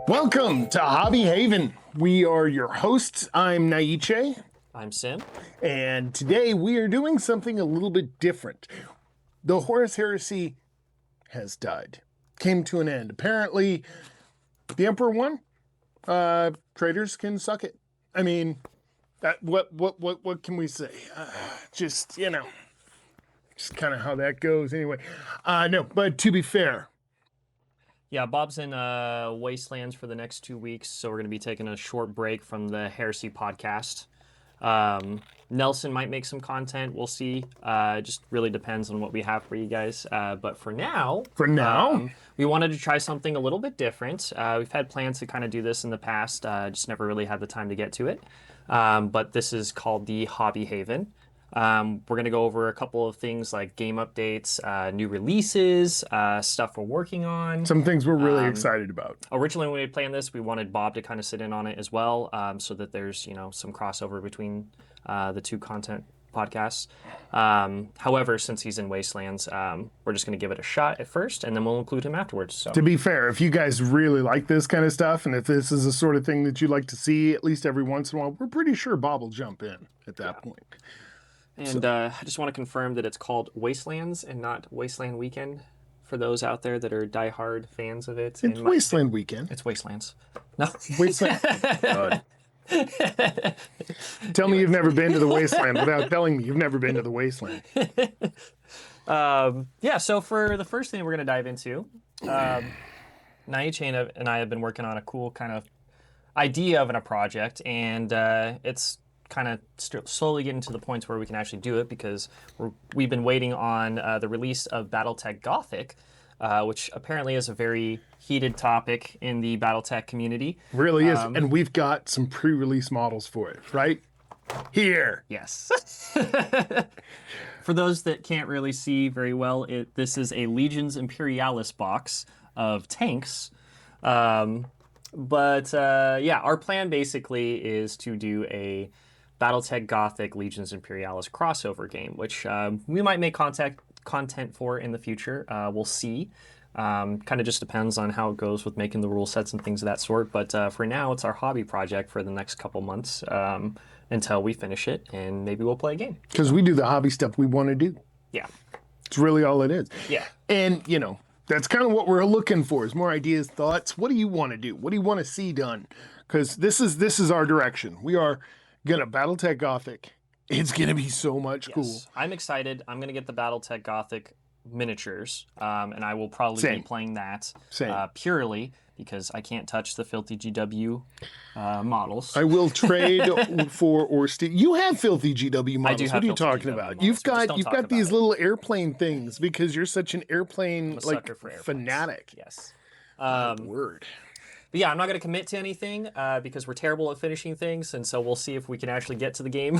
Welcome to Hobby Haven. We are your hosts. I'm Naiche. I'm Sim. And today we are doing something a little bit different. The Horus Heresy has died. Came to an end. Apparently, the Emperor won. Traders can suck it. I mean, what can we say? Just kind of how that goes anyway. No, but to be fair, Yeah, Bob's in Wastelands for the next 2 weeks, so we're going to be taking a short break from the Heresy podcast. Nelson might make some content. We'll see. It just really depends on what we have for you guys. But for now, we wanted to try something a little bit different. We've had plans to kind of do this in the past, just never really had the time to get to it. But this is called the Hobby Haven. We're going to go over a couple of things like game updates, new releases, stuff we're working on. Some things we're really excited about. Originally, when we planned this, we wanted Bob to kind of sit in on it as well, so that there's some crossover between the two content podcasts. However, since he's in Wastelands, we're just going to give it a shot at first, and then we'll include him afterwards. So. To be fair, if you guys really like this kind of stuff, and if this is the sort of thing that you'd like to see at least every once in a while, we're pretty sure Bob will jump in at that point. And I just want to confirm that it's called Wastelands and not Wasteland Weekend for those out there that are diehard fans of it. It's Wasteland Weekend. It's Wastelands. No. Wasteland. God. Tell me you've never been to the Wasteland without telling me you've never been to the Wasteland. Yeah, so for the first thing we're going to dive into, Naiche and I have been working on a cool kind of idea of a project, and it's kind of slowly getting to the points where we can actually do it because we've been waiting on the release of BattleTech Gothic, which apparently is a very heated topic in the BattleTech community. Really is, and we've got some pre-release models for it, right? Here. Yes. For those that can't really see very well, this is a Legions Imperialis box of tanks. Yeah, our plan basically is to do a BattleTech Gothic Legions Imperialis crossover game, which we might make content for in the future. We'll see. Kind of just depends on how it goes with making the rule sets and things of that sort. But for now, it's our hobby project for the next couple months until we finish it, and maybe we'll play a game. Because we do the hobby stuff we want to do. Yeah. It's really all it is. Yeah. And, that's kind of what we're looking for is more ideas, thoughts. What do you want to do? What do you want to see done? Because this is our direction. We are going to BattleTech Gothic. It's going to be so much cool. I'm excited. I'm going to get the BattleTech Gothic miniatures, and I will probably be playing that purely because I can't touch the filthy GW models. I will trade for or steal. You have filthy GW models. I do have what are you talking GW about? Models. You've got these little airplane things because you're such an airplane fanatic. Yes. Word. But yeah, I'm not going to commit to anything because we're terrible at finishing things, and so we'll see if we can actually get to the game.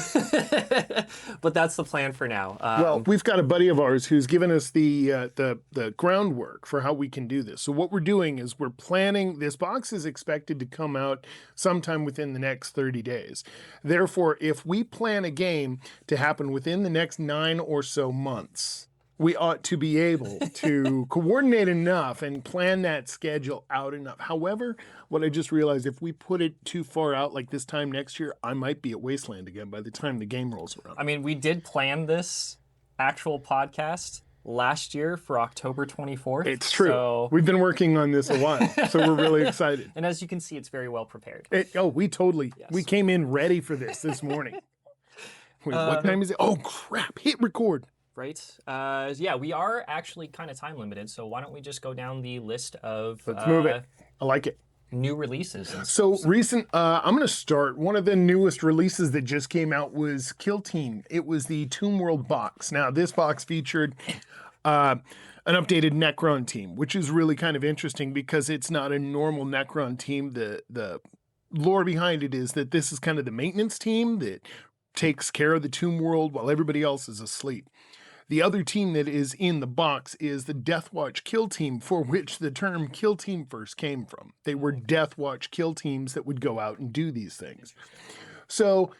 But that's the plan for now. Well, we've got a buddy of ours who's given us the groundwork for how we can do this. So what we're doing is we're planning. This box is expected to come out sometime within the next 30 days. Therefore, if we plan a game to happen within the next 9 or so months, we ought to be able to coordinate enough and plan that schedule out enough. However, what I just realized, if we put it too far out, like this time next year, I might be at Wasteland again by the time the game rolls around. I mean, we did plan this actual podcast last year for October 24th. It's true. So... We've been working on this a while, so we're really excited. And as you can see, it's very well prepared. We came in ready for this morning. Wait, what time is it? Oh, crap. Hit record. Right. Yeah, we are actually kind of time limited, so why don't we just go down the list of Let's move it. I like it. New releases. So recent, I'm going to start. One of the newest releases that just came out was Kill Team. It was the Tomb World box. Now, this box featured an updated Necron team, which is really kind of interesting because it's not a normal Necron team. The lore behind it is that this is kind of the maintenance team that takes care of the Tomb World while everybody else is asleep. The other team that is in the box is the Deathwatch Kill Team, for which the term Kill Team first came from. They were Deathwatch Kill Teams that would go out and do these things. So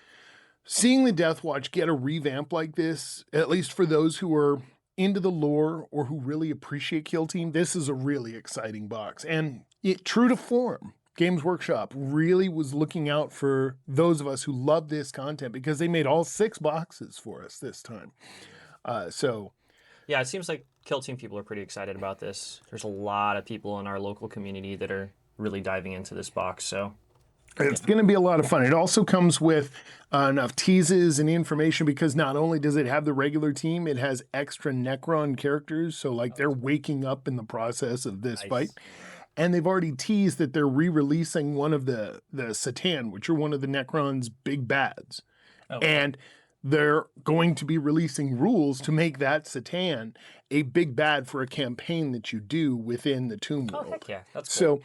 seeing the Deathwatch get a revamp like this, at least for those who are into the lore or who really appreciate Kill Team, this is a really exciting box. And true to form, Games Workshop really was looking out for those of us who love this content because they made all 6 boxes for us this time. So Yeah, it seems like Kill Team people are pretty excited about this. There's a lot of people in our local community that are really diving into this box. So it's going to be a lot of fun. It also comes with enough teases and information because not only does it have the regular team, it has extra Necron characters. So like they're waking up in the process of this fight. And they've already teased that they're re-releasing one of the Satan, which are one of the Necron's big bads. And they're going to be releasing rules to make that Satan a big bad for a campaign that you do within the Tomb World. Oh, heck yeah. That's So cool.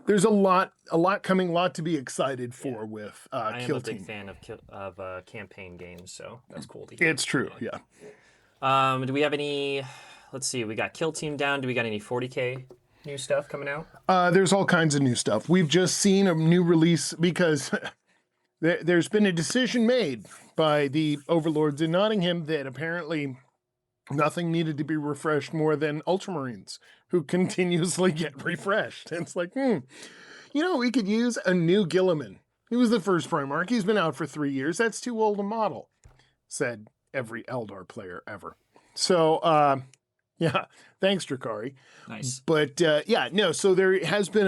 there's a lot coming, a lot to be excited for with I am Kill a big Team. fan of campaign games, so that's cool to hear. It's true, yeah. Do we have any, let's see, we got Kill Team down. Do we got any 40K new stuff coming out? There's all kinds of new stuff. We've just seen a new release because there's been a decision made by the overlords in Nottingham that apparently nothing needed to be refreshed more than Ultramarines, who continuously get refreshed. And it's like, we could use a new Gilliman. He was the first Primarch. He's been out for 3 years. That's too old a model, said every Eldar player ever. So, yeah, thanks, Drakari. Nice. But so there has been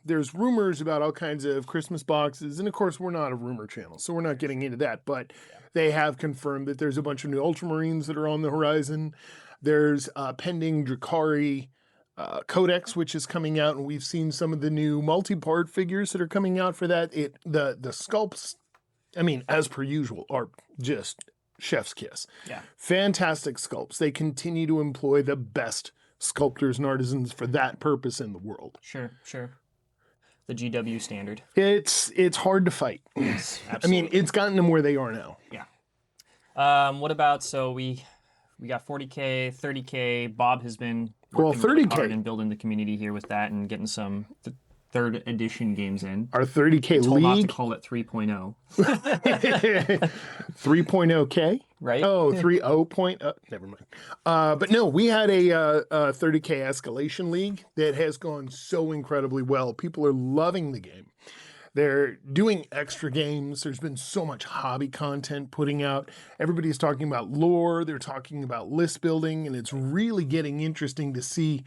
there's rumors about all kinds of Christmas boxes, and of course we're not a rumor channel, so we're not getting into that, but they have confirmed that there's a bunch of new Ultramarines that are on the horizon. There's pending Drakari Codex, which is coming out, and we've seen some of the new multi-part figures that are coming out for that. The sculpts, I mean, as per usual, are just chef's kiss. Yeah. Fantastic sculpts. They continue to employ the best sculptors and artisans for that purpose in the world. Sure. The GW standard. It's hard to fight. Yes, I absolutely. mean, it's gotten them where they are now. Yeah. What about, so we got 40K, 30K. Bob has been working really 30K. hard and building the community here with that and getting some third edition games in. Our 30K Told not to league, call it 3.0. 3.0K. Right? Oh, 3.0. Never mind. But no, we had a 30K escalation league that has gone so incredibly well. People are loving the game. They're doing extra games. There's been so much hobby content putting out. Everybody's talking about lore. They're talking about list building, and it's really getting interesting to see,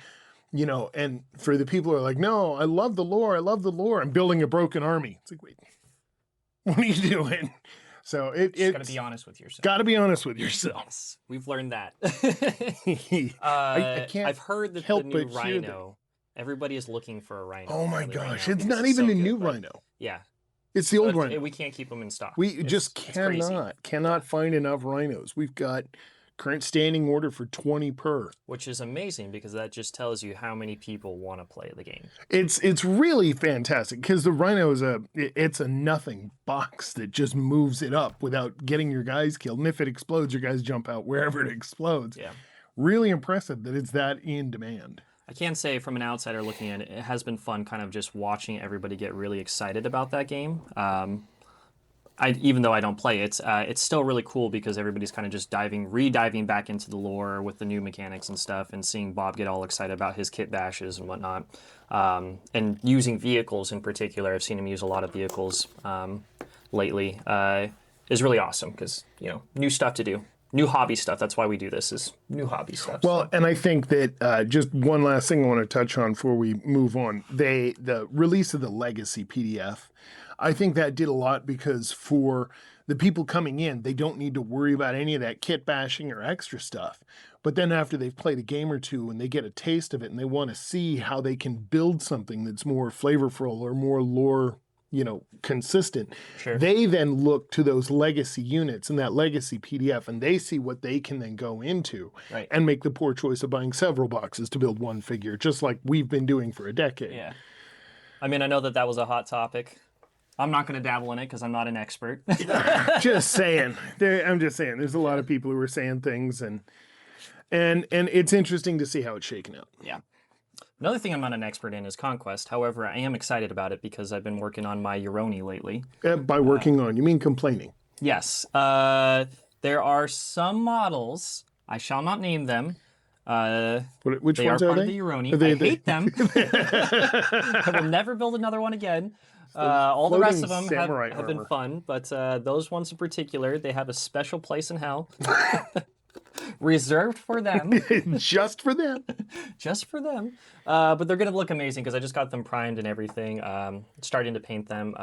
and for the people who are like, no, I love the lore. I'm building a broken army. It's like, wait, what are you doing? So it's got to be honest with yourself. Got to be honest with yourself. Yes, we've learned that. I can't I've heard that help the new but hear Rhino, everybody is looking for a Rhino. Oh my apparently right gosh, now it's because not it's even so a good, new but- Rhino. Yeah. It's the old But Rhino. we can't keep them in stock. We just it's crazy. cannot find enough Rhinos. We've got current standing order for 20 per. Which is amazing because that just tells you how many people want to play the game. It's really fantastic because the Rhino is it's a nothing box that just moves it up without getting your guys killed. And if it explodes, your guys jump out wherever it explodes. Yeah. Really impressive that it's that in demand. I can say from an outsider looking at it, it has been fun kind of just watching everybody get really excited about that game. Even though I don't play it, it's still really cool because everybody's kind of just re-diving back into the lore with the new mechanics and stuff, and seeing Bob get all excited about his kit bashes and whatnot, and using vehicles in particular. I've seen him use a lot of vehicles lately. Is really awesome because new stuff to do, new hobby stuff. That's why we do this, is new hobby stuff. Well, and I think that just one last thing I want to touch on before we move on. The release of the Legacy PDF, I think that did a lot because for the people coming in, they don't need to worry about any of that kit bashing or extra stuff. But then after they've played a game or two and they get a taste of it and they want to see how they can build something that's more flavorful or more lore, consistent, Sure. They then look to those legacy units and that legacy PDF, and they see what they can then go into Right. and make the poor choice of buying several boxes to build one figure, just like we've been doing for a decade. Yeah. I mean, I know that was a hot topic. I'm not going to dabble in it because I'm not an expert. Just saying. I'm just saying. There's a lot of people who are saying things, and it's interesting to see how it's shaken out. Yeah. Another thing I'm not an expert in is Conquest. However, I am excited about it because I've been working on my Euroni lately. By working on, you mean complaining? Yes. There are some models, I shall not name them, Which They are ones part are of they? the Uroni. Are they I hate them. I will never build another one again. All the rest of them samurai have been armor. fun, but those ones in particular, they have a special place in hell, reserved for them, Just for them. just for them. But they're gonna look amazing because I just got them primed and everything. Starting to paint them.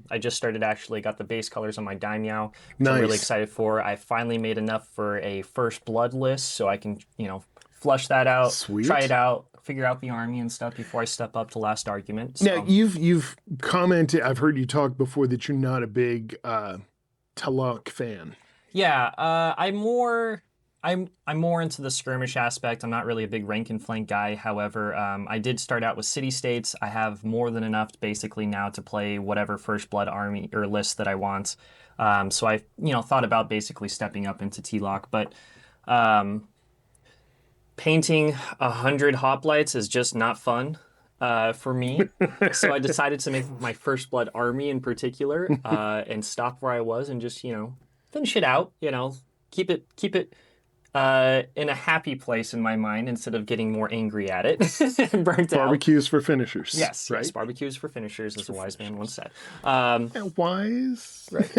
I just started actually got the base colors on my Daimyo, which I'm really Nice. excited for. I finally made enough for a first blood list, so I can flush that out, Sweet. try it out, figure out the army and stuff before I step up to last argument. Now you've commented. I've heard you talk before that you're not a big Talok fan. Yeah, I'm more into the skirmish aspect. I'm not really a big rank and flank guy. However, I did start out with city states. I have more than enough basically now to play whatever first blood army or list that I want. So I thought about basically stepping up into T-Lock, but painting 100 hoplites is just not fun for me. So I decided to make my first blood army in particular and stop where I was and just finish it out. Keep it in a happy place in my mind instead of getting more angry at it and burnt out. Barbecues for finishers. Yes, right. yes, barbecues for finishers, as a wise man once said. Wise. Right.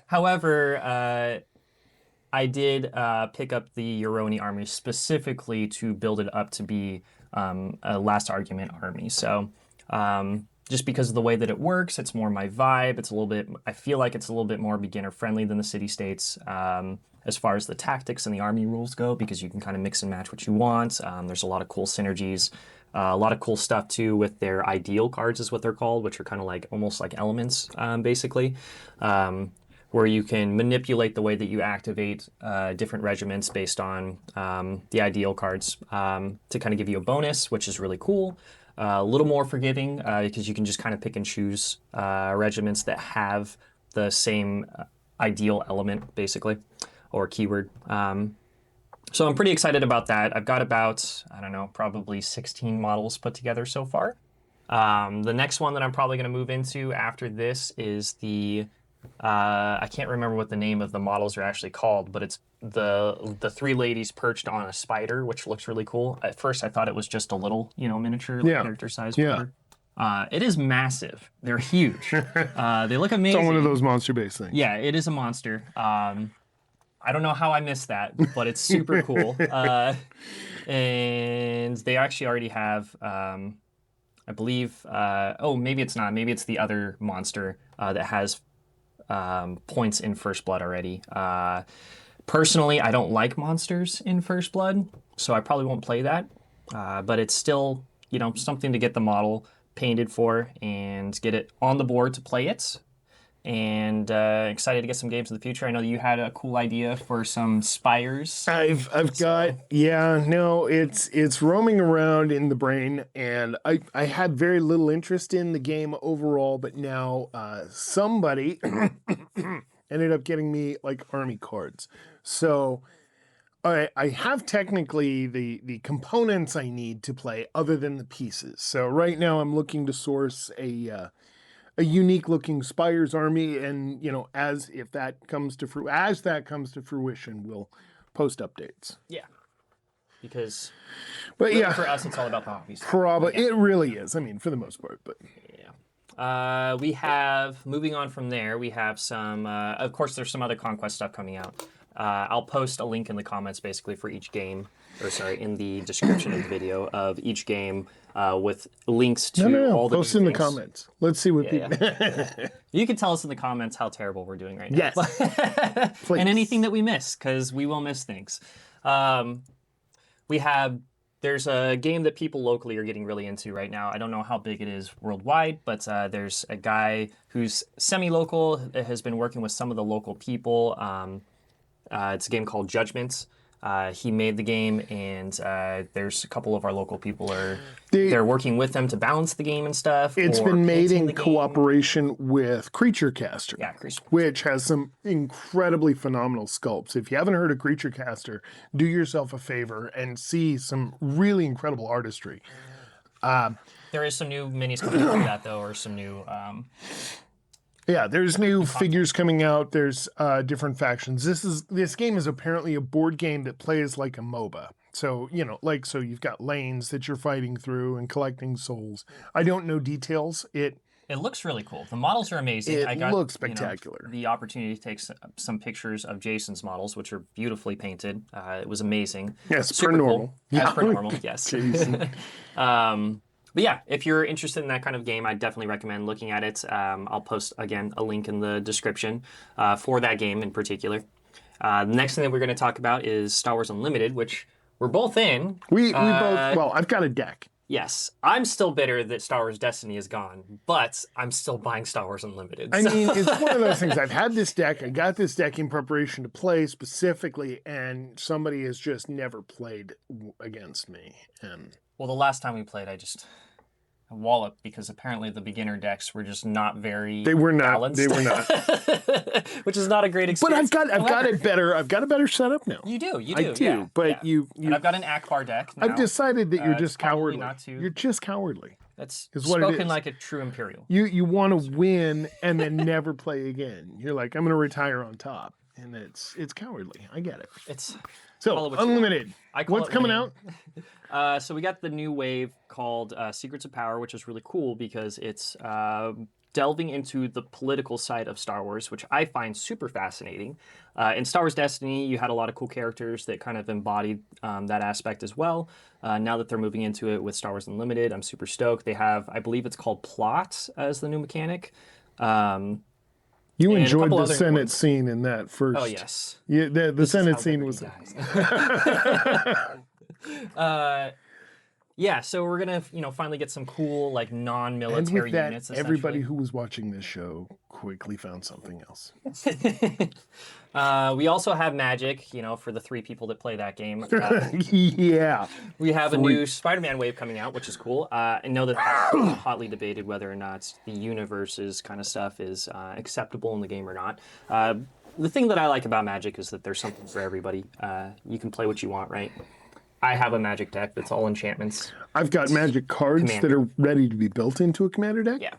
However, I did pick up the Uroni army specifically to build it up to be a last argument army. So just because of the way that it works, it's more my vibe. It's a little bit, I feel like it's a little bit more beginner friendly than the city states as far as the tactics and the army rules go, because you can kind of mix and match what you want. There's a lot of cool synergies. A lot of cool stuff too with their ideal cards is what they're called, which are kind of like almost like elements basically. Where you can manipulate the way that you activate different regiments based on the ideal cards to kind of give you a bonus, which is really cool. A little more forgiving because you can just kind of pick and choose regiments that have the same ideal element, basically, or keyword. So I'm pretty excited about that. I've got about, I don't know, probably 16 models put together so far. The next one that I'm probably going to move into after this is the I can't remember what the name of the models are actually called, but it's the three ladies perched on a spider, which looks really cool. At first, I thought it was just a little, miniature character size. Yeah. It is massive. They're huge. They look It's amazing. on one of those monster-based things. Yeah, it is a monster. I don't know how I missed that, but it's super cool. And they actually already have, I believe, maybe it's not. Maybe it's the other monster that has points in First Blood already. Personally, I don't like monsters in First Blood, so I probably won't play that. But it's still, something to get the model painted for and get it on the board to play it. And excited to get some games in the future. I know that you had a cool idea for some spires. I've got it's roaming around in the brain, and I had very little interest in the game overall, but now somebody ended up getting me like army cards. So I have technically the components I need to play other than the pieces. So right now I'm looking to source a unique looking Spires army, and as that comes to fruition, we'll post updates. Yeah. Because But really yeah, for us, it's all about the hobbies. probably it really is. I mean, for the most part, but Yeah. We have, moving on from there, we have some, of course, there's some other Conquest stuff coming out. I'll post a link in the comments basically for each game, in the description of the video of each game with links to all the post new in the things. comments. Let's see what people. You can tell us in the comments how terrible we're doing right now. Yes. Please. And anything that we miss, because we will miss things. There's a game that people locally are getting really into right now. I don't know how big it is worldwide, but there's a guy who's semi-local, has been working with some of the local people. It's a game called Judgments. He made the game, and there's a couple of our local people they're working with them to balance the game and stuff. It's been made in cooperation with Creature Caster. Yeah, Creature. Which has some incredibly phenomenal sculpts. If you haven't heard of Creature Caster, do yourself a favor and see some really incredible artistry. There is some new minis coming out of that, though, or some new Yeah, there's new figures coming out. There's different factions. This game is apparently a board game that plays like a MOBA. So, so you've got lanes that you're fighting through and collecting souls. I don't know details. It looks really cool. The models are amazing. It looks spectacular. The opportunity to take some pictures of Jason's models, which are beautifully painted. It was amazing. Yes, super per cool. normal. As per normal, yes. But yeah, if you're interested in that kind of game, I definitely recommend looking at it. I'll post, again, a link in the description for that game in particular. The next thing that we're going to talk about is Star Wars Unlimited, which we're both in. We both, well, I've got a deck. Yes. I'm still bitter that Star Wars Destiny is gone, but I'm still buying Star Wars Unlimited. I mean, it's one of those things. I've had this deck. I got this deck in preparation to play specifically, and somebody has just never played against me. And well, the last time we played, I just walloped because apparently the beginner decks were just not very balanced. They were not. Which is not a great experience. But I've got it better. I've got a better setup now. You do. I do. Yeah, but yeah. you and I've got an Akbar deck now. I've decided that you're just cowardly. Not to. You're just cowardly. That's is what spoken it is. like a true Imperial. You want to win and then never play again. You're like, I'm going to retire on top. And it's cowardly. I get it. It's so Unlimited. What's coming out? So we got the new wave called Secrets of Power, which is really cool because it's delving into the political side of Star Wars, which I find super fascinating. In Star Wars Destiny, you had a lot of cool characters that kind of embodied that aspect as well. Now that they're moving into it with Star Wars Unlimited, I'm super stoked. They have, I believe it's called Plot as the new mechanic. You enjoyed the Senate scene in that first. Oh, yes. Yeah, the Senate scene was... yeah, so we're going to, finally get some cool, like, non-military units. Everybody who was watching this show quickly found something else. We also have Magic, for the 3 people that play that game. Yeah. We have a new Spider-Man wave coming out, which is cool. I know that that's hotly debated whether or not the universe's kind of stuff is acceptable in the game or not. The thing that I like about Magic is that there's something for everybody. You can play what you want, right? I have a Magic deck that's all enchantments. I've got Magic cards that are ready to be built into a Commander deck. Yeah.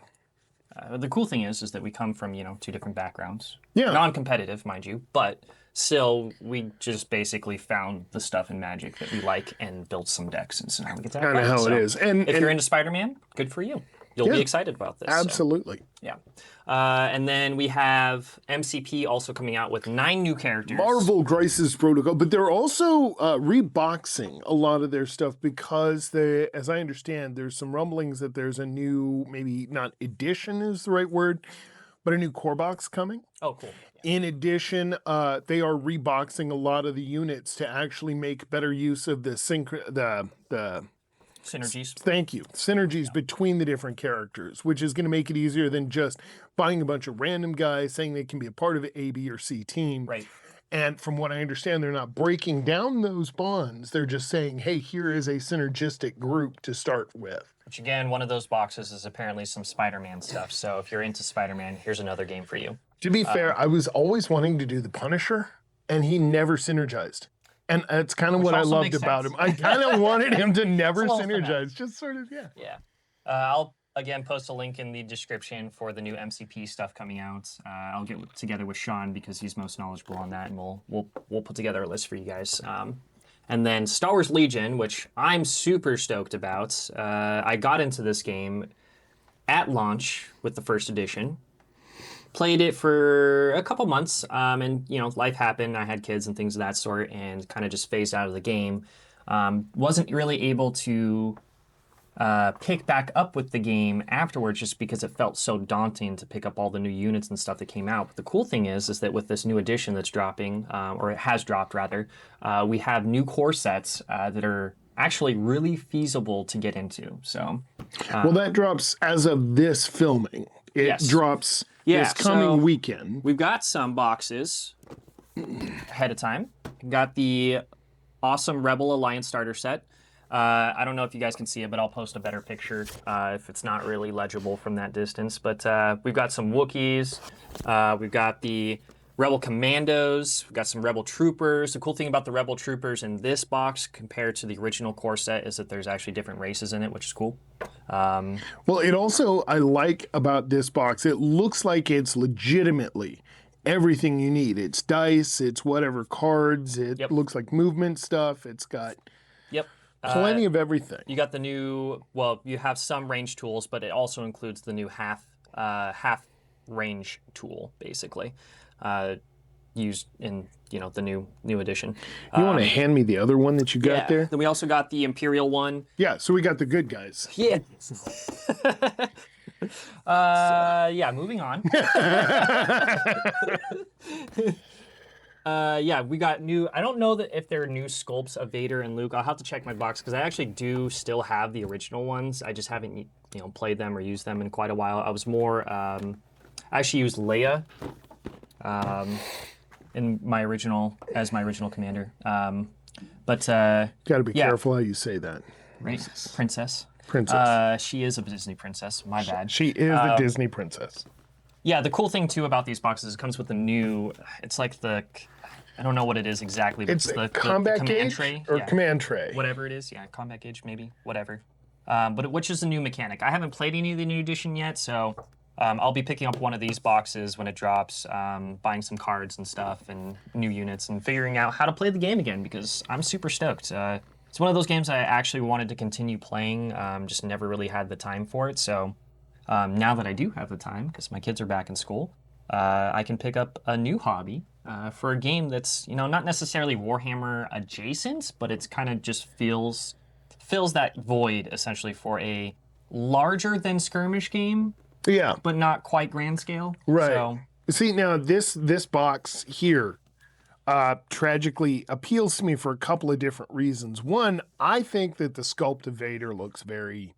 The cool thing is that we come from, 2 different backgrounds. Yeah. Non-competitive, mind you, but still, we just basically found the stuff in Magic that we like and built some decks, and so now we get to have kind of how it is. And if you're into Spider-Man, good for you. You'll be excited about this. Absolutely. So, yeah. And then we have MCP also coming out with 9 new characters. Marvel Crisis Protocol, but they're also reboxing a lot of their stuff because, as I understand, there's some rumblings that there's a new, maybe not edition is the right word, but a new core box coming. Oh, cool. In addition, they are reboxing a lot of the units to actually make better use of the synergies. Thank you. Synergies between the different characters, which is going to make it easier than just buying a bunch of random guys saying they can be a part of an A, B, or C team. Right. And from what I understand, they're not breaking down those bonds. They're just saying, hey, here is a synergistic group to start with. Which, again, one of those boxes is apparently some Spider-Man stuff. So if you're into Spider-Man, here's another game for you. To be fair, I was always wanting to do the Punisher, and he never synergized. And that's kind of what I loved about him. I kind of wanted him to never synergize. Just sort of, yeah. Yeah. I'll, again, post a link in the description for the new MCP stuff coming out. I'll get together with Sean because he's most knowledgeable on that, and we'll put together a list for you guys. And then Star Wars Legion, which I'm super stoked about. I got into this game at launch with the first edition. Played it for a couple months, and life happened. I had kids and things of that sort, and kind of just phased out of the game. Wasn't really able to pick back up with the game afterwards, just because it felt so daunting to pick up all the new units and stuff that came out. But the cool thing is that with this new edition that's dropping, or it has dropped rather, we have new core sets that are actually really feasible to get into. So, well, that drops as of this filming. It drops. This coming weekend. We've got some boxes ahead of time. Got the awesome Rebel Alliance starter set. I don't know if you guys can see it, but I'll post a better picture if it's not really legible from that distance. But we've got some Wookiees. We've got the Rebel Commandos. We've got some Rebel Troopers. The cool thing about the Rebel Troopers in this box compared to the original core set is that there's actually different races in it, which is cool. Well, it also, I like about this box, it looks like it's legitimately everything you need. It's dice, it's whatever cards, it looks like movement stuff. It's got Yep. plenty of everything. You got the new, well, you have some range tools, but it also includes the new half range tool, basically, used in the new edition. You want to hand me the other one that you got there? Then we also got the Imperial one. Yeah, so we got the good guys. Yeah. Yeah, moving on. Yeah, we got new. I don't know that if there are new sculpts of Vader and Luke. I'll have to check my box because I actually do still have the original ones. I just haven't played them or used them in quite a while. I was more. I actually used Leia in my original commander. But got to be careful how you say that. Right, princess. Princess. She is a Disney princess. My bad. She is the Disney princess. Yeah, the cool thing too about these boxes is it comes with the new. It's like the. I don't know what it is exactly, but It's the combat command gauge tray or command tray. whatever it is. Yeah, combat gauge maybe, whatever. But which is the new mechanic? I haven't played any of the new edition yet, so I'll be picking up one of these boxes when it drops, buying some cards and stuff and new units and figuring out how to play the game again because I'm super stoked. It's one of those games I actually wanted to continue playing, just never really had the time for it. So now that I do have the time, because my kids are back in school, I can pick up a new hobby for a game that's not necessarily Warhammer adjacent, but it's kind of just fills that void essentially for a larger than skirmish game. Yeah, but not quite grand scale. Right. So, see now this box here tragically appeals to me for a couple of different reasons. One, I think that the sculpt of Vader looks very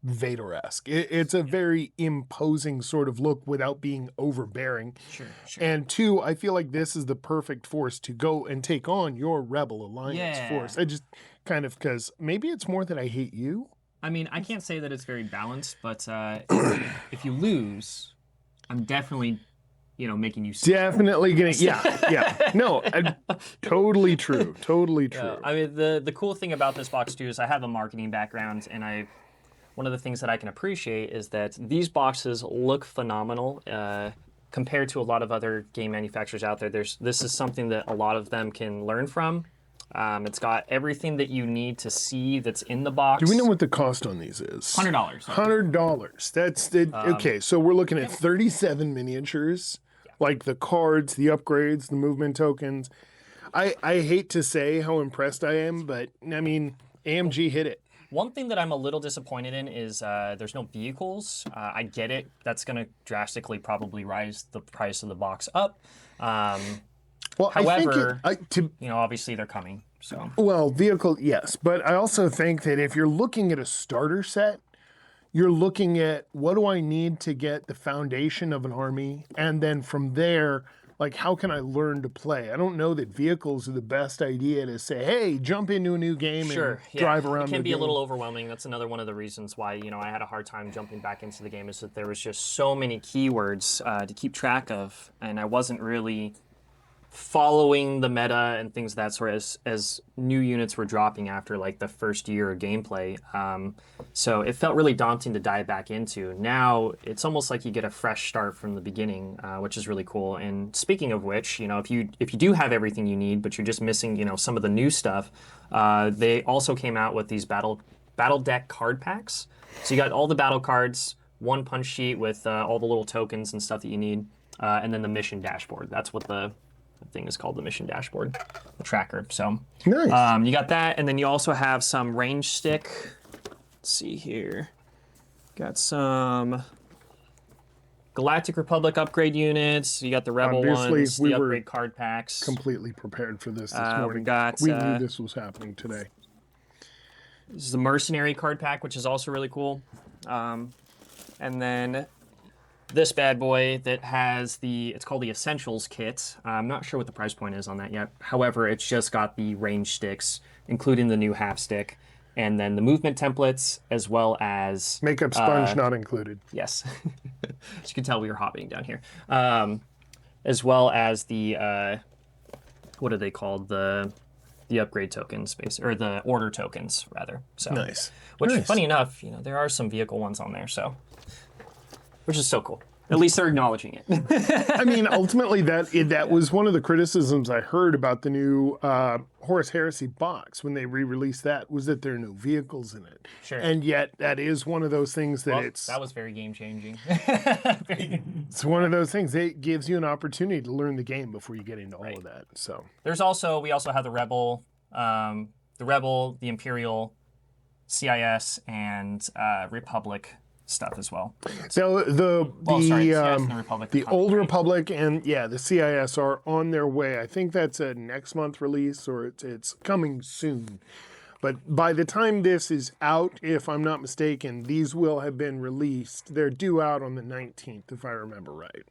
Vader-esque. It's a very imposing sort of look without being overbearing. Sure. And two, I feel like this is the perfect force to go and take on your Rebel Alliance force. I just kind of, because maybe it's more that I hate you. I mean, I can't say that it's very balanced, but if you lose, I'm definitely, making you sick. Definitely gonna, yeah. No, totally true. Totally true. Yeah. I mean, the cool thing about this box too is I have a marketing background, and one of the things that I can appreciate is that these boxes look phenomenal compared to a lot of other game manufacturers out there. This is something that a lot of them can learn from. It's got everything that you need to see that's in the box. Do we know what the cost on these is? $100. $100. That's the okay. So we're looking at 37 miniatures, like the cards, the upgrades, the movement tokens. I hate to say how impressed I am, but I mean, AMG hit it. One thing that I'm a little disappointed in is there's no vehicles. I get it. That's going to drastically probably rise the price of the box up. Well, however, obviously they're coming. So vehicle, yes, but I also think that if you're looking at a starter set, you're looking at what do I need to get the foundation of an army, and then from there, like how can I learn to play? I don't know that vehicles are the best idea to say, hey, jump into a new game and drive around. It can be a little overwhelming. That's another one of the reasons why I had a hard time jumping back into the game is that there was just so many keywords to keep track of, and I wasn't really following the meta and things of that sort as new units were dropping after like the first year of gameplay. So it felt really daunting to dive back into. Now it's almost like you get a fresh start from the beginning, which is really cool. And speaking of which, if you do have everything you need, but you're just missing, some of the new stuff, they also came out with these battle deck card packs. So you got all the battle cards, one punch sheet with all the little tokens and stuff that you need, and then the mission dashboard. That's what the thing is called, the mission dashboard, the tracker. So nice. You got that, and then you also have some range stick. Let's see here. Got some Galactic Republic upgrade units. You got the Rebel ones, the upgrade card packs. Completely prepared for this morning. We knew this was happening today. This is the Mercenary card pack, which is also really cool. And then this bad boy that has it's called the Essentials kit. I'm not sure what the price point is on that yet. However, it's just got the range sticks, including the new half stick, and then the movement templates, as well as makeup sponge not included. Yes. As you can tell, we were hobbying down here. as well as the what are they called? The upgrade tokens, or the order tokens, rather. So, Nice. which, Nice. funny enough, there are some vehicle ones on there, so which is so cool. At least they're acknowledging it. I mean, ultimately, that was one of the criticisms I heard about the new Horus Heresy box when they re-released that, was that there are no vehicles in it. Sure. And yet, that is one of those things that Well, that was very game changing. it's one of those things. It gives you an opportunity to learn the game before you get into all of that. So we also have the Rebel, the Imperial, CIS, and Republic stuff as well. So the CIS and the Republic. The Old Republic and the CIS are on their way. I think that's a next month release, or it's coming soon. But by the time this is out, if I'm not mistaken, these will have been released. They're due out on the 19th, if I remember right.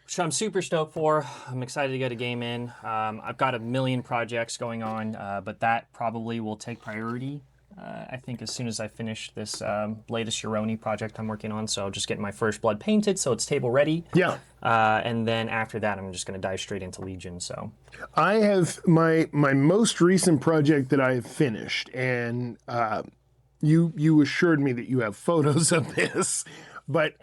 Which I'm super stoked for. I'm excited to get a game in. I've got a million projects going on, but that probably will take priority. I think as soon as I finish this latest Euroni project I'm working on, so I'll just get my first blood painted, so it's table ready. Yeah. And then after that, I'm just going to dive straight into Legion. So I have my most recent project that I have finished, and you assured me that you have photos of this, but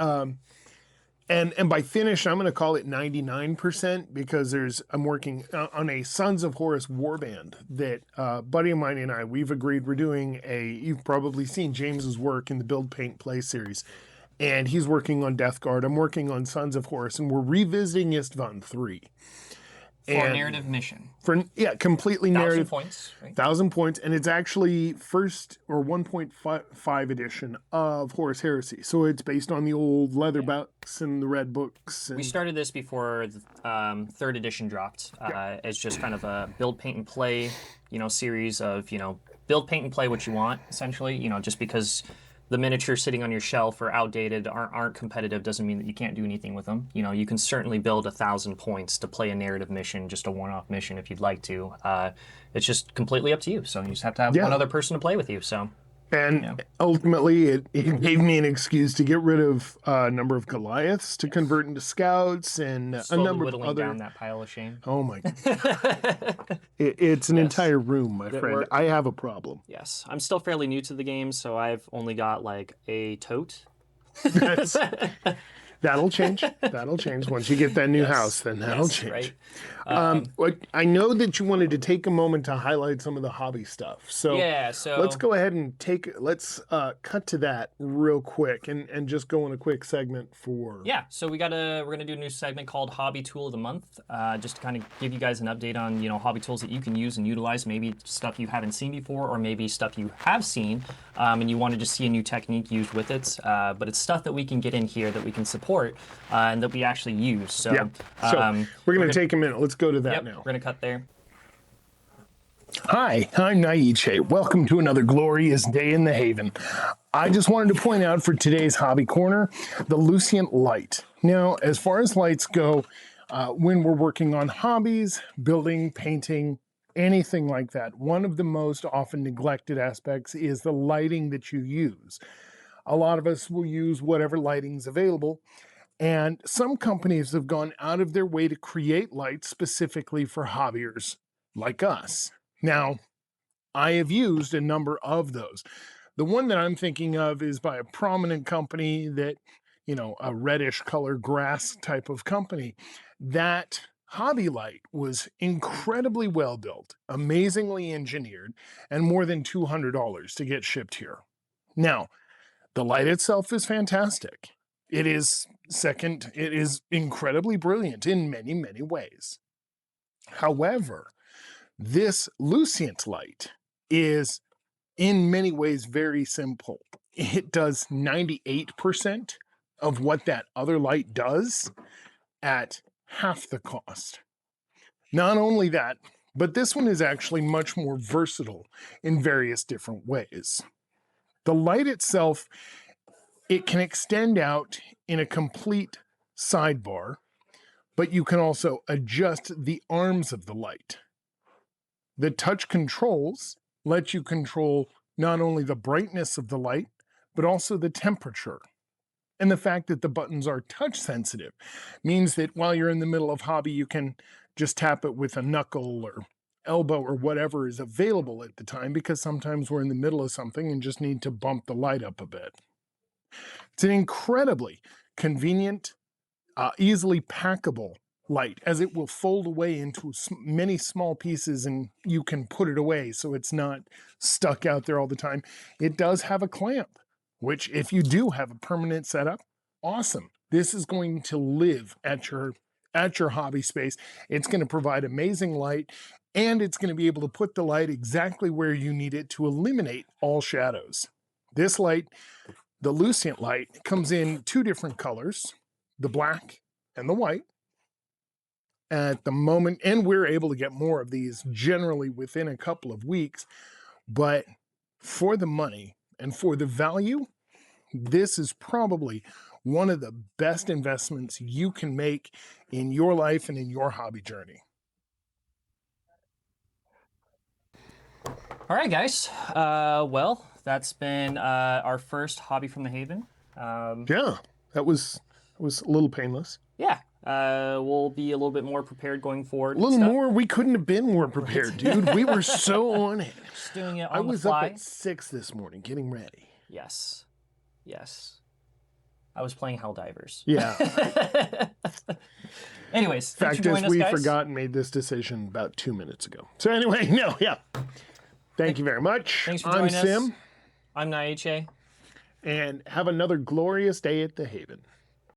and by finished, I'm going to call it 99% because I'm working on a Sons of Horus warband that a buddy of mine and we've agreed we're doing you've probably seen James's work in the Build, Paint, Play series, and he's working on Death Guard. I'm working on Sons of Horus, and we're revisiting Istvan 3. for narrative mission. Completely 1,000 narrative. points, right? 1,000 points, and it's actually first or 1.5 edition of Horus Heresy. So it's based on the old leather books and the red books. And We started this before the third edition dropped. As just kind of a build, paint, and play, series of build, paint, and play what you want, essentially. Just because the miniatures sitting on your shelf are outdated, aren't competitive, doesn't mean that you can't do anything with them. You can certainly build 1,000 points to play a narrative mission, just a one-off mission if you'd like to. It's just completely up to you. So you just have to have one other person to play with you. So. And ultimately, it gave me an excuse to get rid of a number of Goliaths to convert into scouts and Slowly a number of whittling other. down that pile of shame. Oh my! It's an entire room, my friend. I have a problem. Yes, I'm still fairly new to the game, so I've only got like a tote. That'll change. That'll change once you get that new house. Then that'll change. Right. I know that you wanted to take a moment to highlight some of the hobby stuff. So let's go ahead and let's cut to that real quick and just go on a quick segment for. Yeah, so we're gonna do a new segment called Hobby Tool of the Month, just to kind of give you guys an update on hobby tools that you can use and utilize, maybe stuff you haven't seen before, or maybe stuff you have seen and you wanted to see a new technique used with it. But it's stuff that we can get in here that we can support and that we actually use. So we're gonna take a minute. Let's go to that now. We're gonna cut there. Hi, I'm Naiche. Welcome to another glorious day in the Haven. I just wanted to point out for today's Hobby Corner, the Lucent light. Now, as far as lights go, when we're working on hobbies, building, painting, anything like that, one of the most often neglected aspects is the lighting that you use. A lot of us will use whatever lighting's available, and some companies have gone out of their way to create lights specifically for hobbyers like us. Now, I have used a number of those. The one that I'm thinking of is by a prominent company that, a reddish color grass type of company. That hobby light was incredibly well built, amazingly engineered, and more than $200 to get shipped here. Now, the light itself is fantastic. It is incredibly brilliant in many, many ways. However, this Lucent light is in many ways very simple. It does 98% of what that other light does at half the cost. Not only that, but this one is actually much more versatile in various different ways. The light itself, it can extend out in a complete sidebar, but you can also adjust the arms of the light. The touch controls let you control not only the brightness of the light, but also the temperature. And the fact that the buttons are touch sensitive means that while you're in the middle of hobby, you can just tap it with a knuckle or elbow or whatever is available at the time, because sometimes we're in the middle of something and just need to bump the light up a bit. It's an incredibly convenient, easily packable light, as it will fold away into many small pieces and you can put it away so it's not stuck out there all the time. It does have a clamp, which if you do have a permanent setup, awesome. This is going to live at your hobby space. It's going to provide amazing light, and it's going to be able to put the light exactly where you need it to eliminate all shadows. This light, the Lucent light, comes in 2 different colors, the black and the white. At the moment, and we're able to get more of these generally within a couple of weeks, but for the money and for the value, this is probably one of the best investments you can make in your life and in your hobby journey. All right, guys. Well, that's been our first hobby from the Haven. Yeah, that was a little painless. Yeah, we'll be a little bit more prepared going forward. A little more. We couldn't have been more prepared, dude. We were so on it. Just doing it on I the was fly. up at 6 this morning getting ready. Yes. I was playing Helldivers. Yeah. Anyways, thanks for Fact is, joining us, we guys. forgot and made this decision about 2 minutes ago. So anyway, Thank you very much. Thanks for I'm joining us. Sim, I'm Naiche. and have another glorious day at the Haven.